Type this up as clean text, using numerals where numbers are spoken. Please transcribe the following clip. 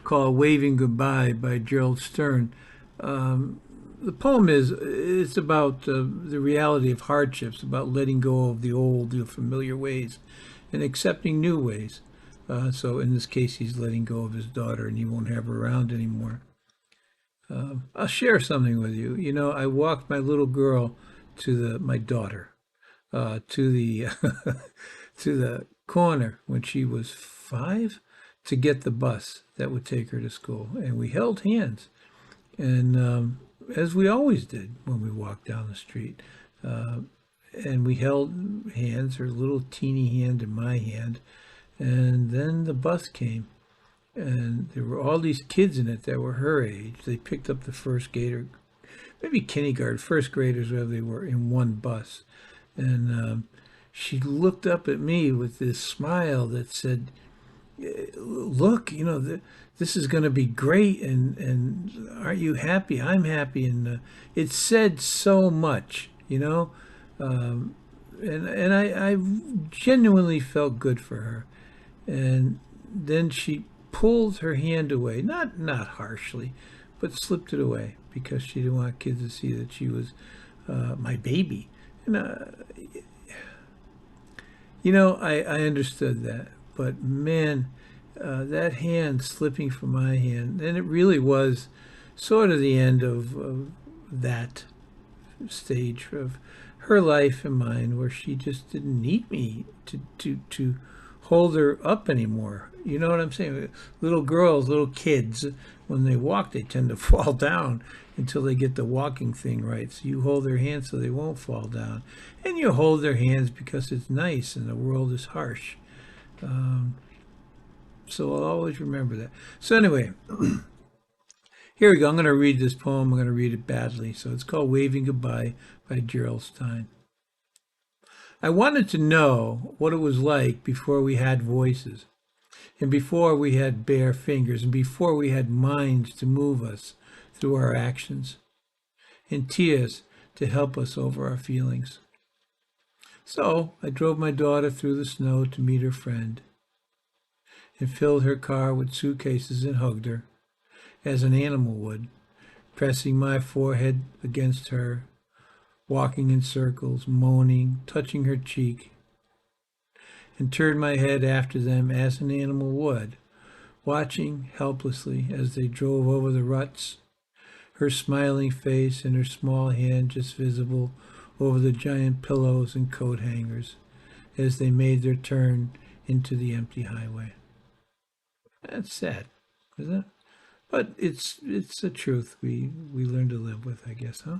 called "Waving Goodbye" by Gerald Stern. The poem it's about the reality of hardships, about letting go of the old, the familiar ways, and accepting new ways. So in this case, he's letting go of his daughter, and he won't have her around anymore. I'll share something with you. You know, I walked my little girl to my daughter to the to the corner when she was 5 to get the bus that would take her to school, and we held hands, and as we always did when we walked down the street, uh, and we held hands, her little teeny hand in my hand, and then the bus came, and there were all these kids in it that were her age. They picked up the first grader, maybe kindergarten, first graders, wherever they were, in one bus. And she looked up at me with this smile that said, "Look, you know, this is going to be great, and aren't you happy? I'm happy." And it said so much, you know, and I genuinely felt good for her. And then she pulled her hand away, not harshly, but slipped it away because she didn't want kids to see that she was my baby. And I understood that, but man, that hand slipping from my hand, and it really was sort of the end of that stage of her life and mine, where she just didn't need me to hold her up anymore. You know what I'm saying? Little girls, little kids, when they walk, they tend to fall down until they get the walking thing right. So you hold their hands so they won't fall down. And you hold their hands because it's nice and the world is harsh. So I'll always remember that. So anyway, here we go. I'm going to read this poem. I'm going to read it badly. So it's called "Waving Goodbye" by Gerald Stein. I wanted to know what it was like before we had voices, and before we had bare fingers, and before we had minds to move us through our actions, and tears to help us over our feelings. So I drove my daughter through the snow to meet her friend, and filled her car with suitcases and hugged her, as an animal would, pressing my forehead against her, walking in circles, moaning, touching her cheek, and turned my head after them as an animal would, watching helplessly as they drove over the ruts, her smiling face and her small hand just visible over the giant pillows and coat hangers as they made their turn into the empty highway. That's sad, isn't it? But it's the truth we learn to live with, I guess, huh?